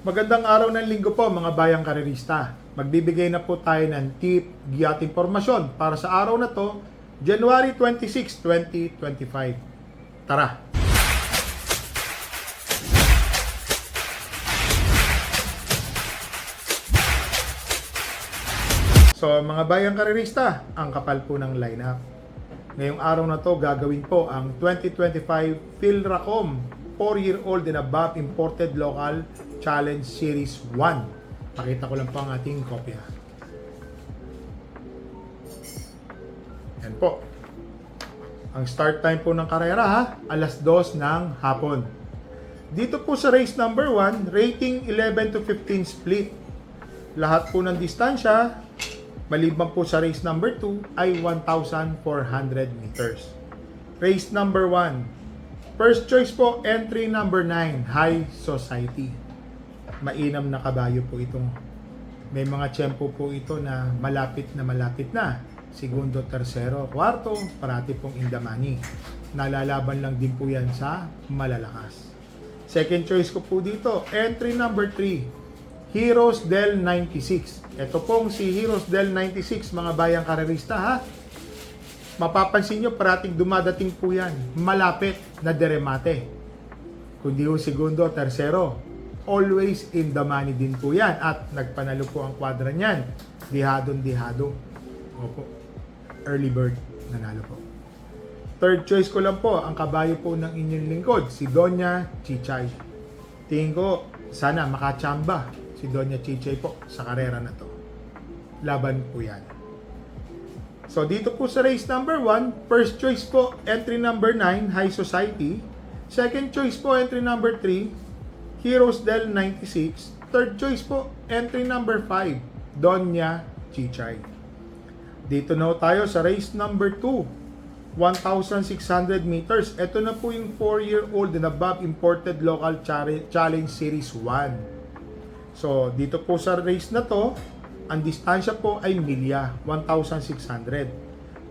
Magandang araw ng linggo po mga bayang karerista. Magbibigay na po tayo ng tip, giya at impormasyon para sa araw na to, January 26, 2025. Tara! So mga bayang karerista, ang kapal po ng lineup. Ngayong araw na to gagawin po ang 2025 PhilRacom 4-year-old and above imported local challenge series 1. Pakita ko lang po ang ating kopya. Yan po. Ang start time po ng karera alas 2 ng hapon. Dito po sa race number 1, rating 11 to 15 split. Lahat po ng distansya maliban po sa race number 2 ay 1,400 meters. Race number 1. First choice po, entry number 9, High Society. Mainam na kabayo po itong. May mga tiyempo po ito na malapit na. Segundo, tersero, kwarto, parati pong in the money. Nalalaban lang din po yan sa malalakas. Second choice ko po dito, entry number 3, Heroes del 96. Ito pong si Heroes del 96, mga bayang karerista ha. Mapapansin nyo, parating dumadating po yan. Malapit na deremate. Kundi yung segundo, tersero. Always in the money din po yan. At nagpanalo po ang kwadra niyan. Dihadon. Opo. Early bird. Nanalo po. Third choice ko lang po, ang kabayo po ng inyong lingkod, si Doña Chichay. Tingin ko, sana makachamba si Doña Chichay po sa karera na to. Laban po yan. So dito po sa race number 1, first choice po, entry number 9, High Society. Second choice po, entry number 3, Heroes del 96. Third choice po, entry number 5, Doña Chichay. Dito na tayo sa race number 2, 1,600 meters. Ito na po yung 4-year-old and above imported local challenge series 1. So, dito po sa race na to, ang distansya po ay milya, 1,600.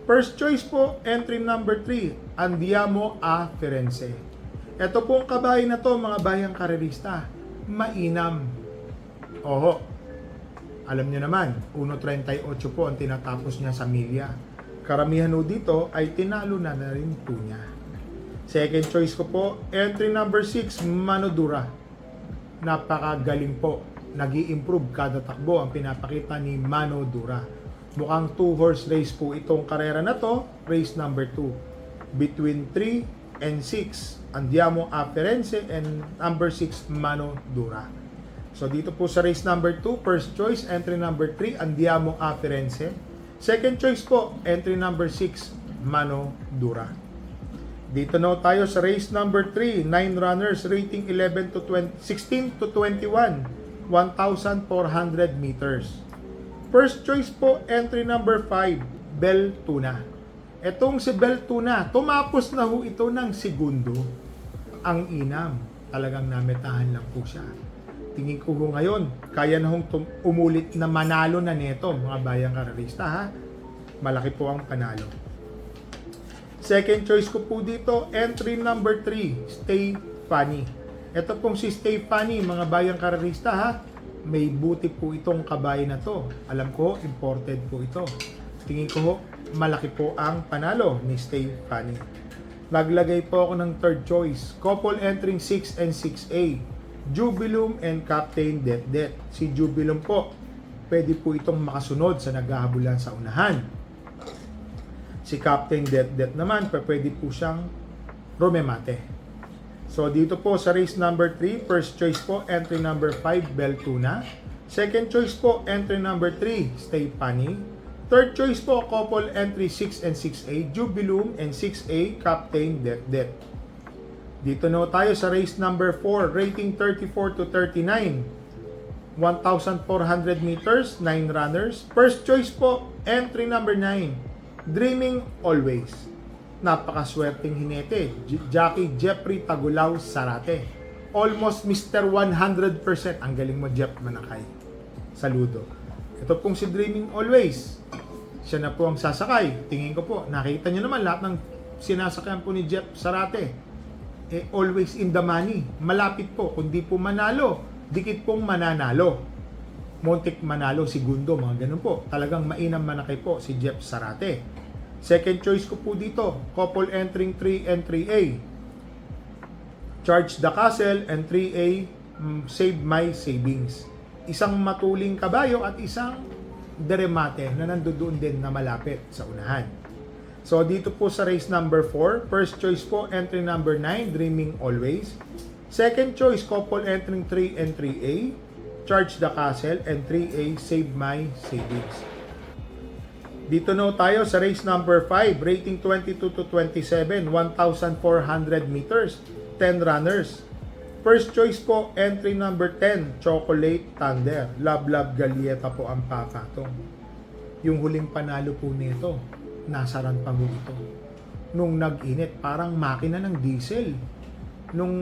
First choice po, entry number 3, Andiamo a Firenze. Ito po ang kabayo na to, mga bayang karerista. Mainam. Oho. Alam nyo naman, 1.38 po ang tinatapos niya sa milya. Karamihan po dito ay tinalo na rin po niya. Second choice ko po, entry number 6, Manodura. Napakagaling po. Nag-i-improve kada takbo ang pinapakita ni Manodura. Mukhang 2-horse race po itong karera na to, race number 2. Between 3 and 6, Andiamo a Firenze and number 6, Manodura. So dito po sa race number 2, first choice, entry number 3, Andiamo a Firenze. Second choice po, entry number 6, Manodura. Dito na tayo sa race number 3, 9 runners, rating 11 to 20, 16 to 21. 1,400 meters. First choice po, entry number 5, Beltuna. Etong si Beltuna, tumapos na ho ito ng segundo. Ang inam, talagang nametahan lang po siya. Tingin ko ho ngayon, kaya na hong umulit na manalo na neto, mga bayang karerista ha. Malaki po ang panalo. Second choice ko po dito, entry number 3, Stay Funny. Ito pong si Stefani, mga bayang karerista ha. May buti po itong kabayo na to. Alam ko, imported po ito. Tingin ko ho, malaki po ang panalo ni Stefani. Naglagay po ako ng third choice. Couple entering 6 and 6A. Jubilum and Captain Det. Si Jubilum po, pwede po itong makasunod sa naghahabulan sa unahan. Si Captain Det naman, pwede po siyang rumemate. So dito po sa race number 3, first choice po, entry number 5, Beltuna. Second choice po, entry number 3, Stay Funny. Third choice po, couple entry 6 and 6A, Jubilum and 6A, Captain Det. Dito na tayo sa race number 4, rating 34 to 39. 1,400 meters, 9 runners. First choice po, entry number 9, Dreaming Always. Napakaswerteng hinete, Jackie Jeffrey Tagulaw Sarate. Almost Mr. 100%. Ang galing mo, Jeff Manakay. Saludo. Ito pong si Dreaming Always. Siya na po ang sasakay. Tingin ko po, nakita niyo naman lahat ng sinasakyan po ni Jeff Sarate. Always in the money. Malapit po. Kundi po manalo, dikit pong mananalo. Montik manalo, segundo, mga ganun po. Talagang mainam manakay po si Jeff Zarate. Second choice ko po dito, couple entering 3 and 3A. Charge the Castle and 3A, Save My Savings. Isang matuling kabayo at isang deremate na nandoon din na malapit sa unahan. So dito po sa race number 4, first choice po entry number 9, Dreaming Always. Second choice, couple entering 3 and 3A, Charge the Castle, and 3A, Save My Savings. Dito na tayo sa race number 5, rating 22 to 27, 1,400 meters, 10 runners. First choice po, entry number 10, Chocolate Thunder. Love Galieta po ang papatong. Yung huling panalo po nito, nasaran pa mo ito. Nung nag-init, parang makina ng diesel. Nung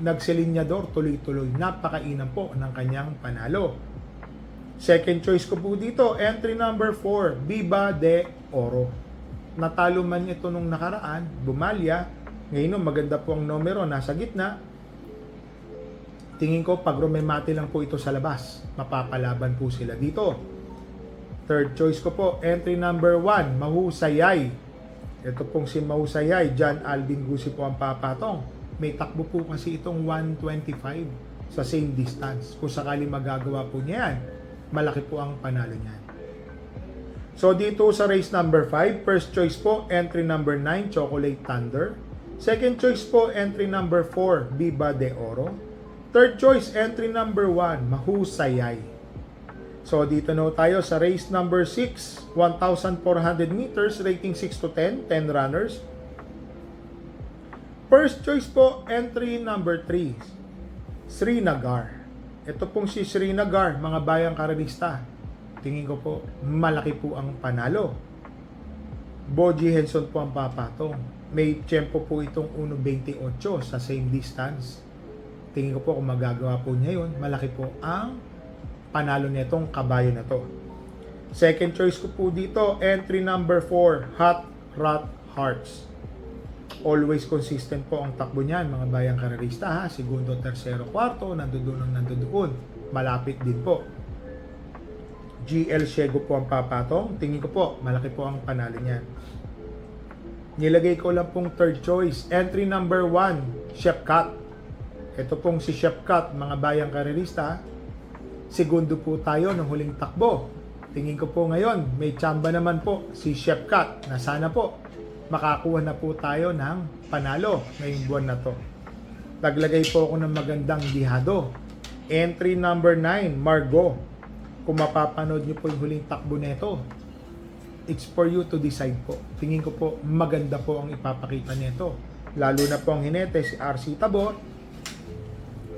nagselinyador, tuloy-tuloy. Napakainam po ng kanyang panalo. Second choice ko po dito, entry number 4, Viva de Oro. Natalo man ito nung nakaraan, bumalya. Ngayon, maganda po ang numero, nasa gitna. Tingin ko, pag rumemate lang po ito sa labas, mapapalaban po sila dito. Third choice ko po, entry number 1, Mahusayay. Ito pong si Mahusayay, John Alvin Gusi po ang papatong. May takbo po kasi itong 125 sa same distance. Kung sakali magagawa po niya yan, malaki po ang panalo niyan. So dito sa race number 5, first choice po, entry number 9, Chocolate Thunder. Second choice po, entry number 4, Viva de Oro. Third choice, entry number 1, Mahusayay. So dito na tayo sa race number 6, 1,400 meters, rating 6 to 10, 10 runners. First choice po, entry number 3, Srinagar. Ito pong si Srinagar, mga bayang karalista. Tingin ko po, malaki po ang panalo. Boji Henson po ang papatong. May tempo po itong 1.28 sa same distance. Tingin ko po kung magagawa po niya yun, malaki po ang panalo nitong kabayo na to. Second choice ko po dito, entry number 4, Hot Rod Hearts. Always consistent po ang takbo niyan, mga bayang karerista ha. Segundo, tersero, kwarto, nandoon. Malapit din po. GL Shego po ang papatong. Tingin ko po, malaki po ang panalo niyan. Nilagay ko lang pong third choice. Entry number 1, Chef Cat. Ito pong si Chef Cat, mga bayang karerista. Segundo po tayo ng huling takbo. Tingin ko po ngayon, may tsamba naman po si Chef Cat na sana po makakuha na po tayo ng panalo ngayong buwan na to. Naglagay po ako ng magandang dihado. Entry number 9, Margot. Kung mapapanood nyo po yung huling takbo nito, it's for you to decide po. Tingin ko po maganda po ang ipapakita nito. Lalo na po ang hinete si RC Tabor.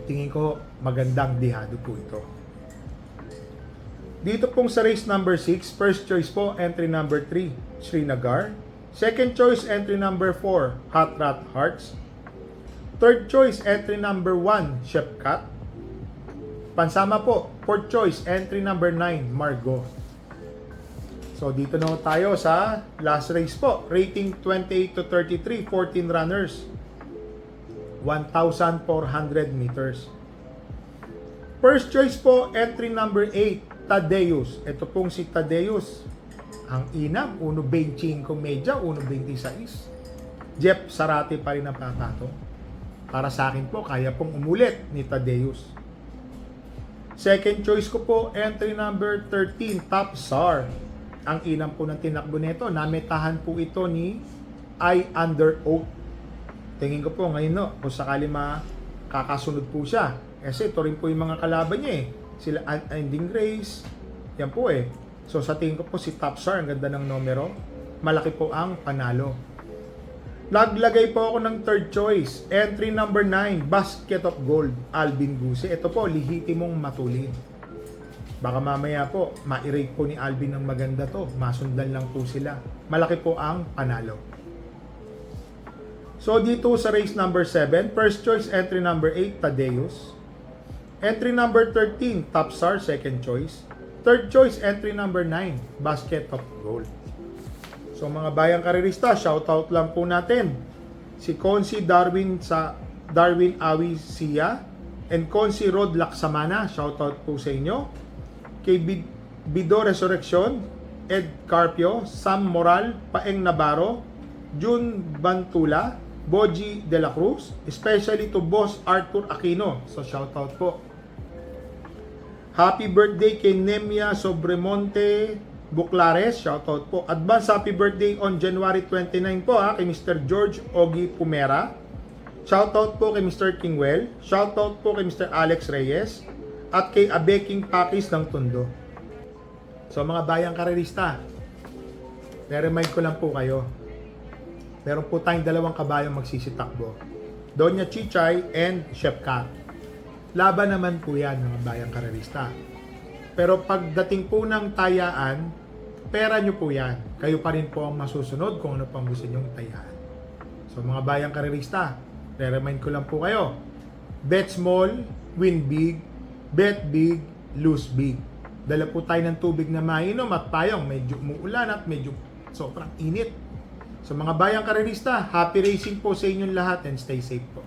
Tingin ko magandang dihado po ito. Dito pong sa race number 6, first choice po, entry number 3, Srinagar. Second choice, entry number 4, Hot Rod Hearts. Third choice, entry number 1, Chef Cat. Pansama po, fourth choice, entry number 9, Margot. So dito na tayo sa last race po. Rating 28 to 33, 14 runners. 1,400 meters. First choice po, entry number 8, Tadeus. Ito pong si Tadeus. Ang inam, 1.25 medya, 1.26. Jeff Zarate pa rin ang papatong. Para sa akin po, kaya pong umulit ni Tadeus. Second choice ko po, entry number 13, Top Star. Ang inam po ng tinakbo nito, nametahan po ito ni I Under Oath. Tingin ko po ngayon no, kung sakali makakasunod po siya. Kasi ito rin po yung mga kalaban niya eh. Sila Ending Grace, yan po eh. So sa tingin ko po si Top Star, ang ganda ng numero. Malaki po ang panalo. Naglagay po ako ng third choice. Entry number 9, Basket of Gold, Alvin Gusi. Ito po, lihitimong matulin. Baka mamaya po, ma-rate po ni Alvin ng maganda to. Masundan lang po sila. Malaki po ang panalo. So dito sa race number 7, first choice, entry number 8, Tadeus. Entry number 13, Top Star, second choice. Third choice, entry number 9, Basket of Gold. So mga bayang karerista, shoutout lang po natin si Consi Darwin Awi Sia, and Consi Rod Laksamana, shoutout po sa inyo. Kay Bido Resurrection, Ed Carpio, Sam Moral, Paeng Navarro, June Bantula, Boji De La Cruz, especially to Boss Arthur Aquino. So shoutout po. Happy birthday kay Nemia Sobremonte Buclares, shoutout po. Advance happy birthday on January 29 po kay Mr. George Ogie Pumera. Shoutout po kay Mr. Kingwell. Shoutout po kay Mr. Alex Reyes. At kay Abeking Pakis ng Tondo. So mga bayang karerista, re-remind ko lang po kayo. Meron po tayong dalawang kabayang magsisitakbo. Doña Chichay and Chef Kat. Laban naman po yan mga bayang karerista. Pero pagdating po ng tayaan, pera nyo po yan. Kayo pa rin po ang masusunod kung ano pang gusto nyong tayaan. So mga bayang karerista, re-remind ko lang po kayo. Bet small, win big, bet big, lose big. Dala po tayo ng tubig na mainom at payong medyo umuulan at medyo sobrang init. So mga bayang karerista, happy racing po sa inyong lahat and stay safe po.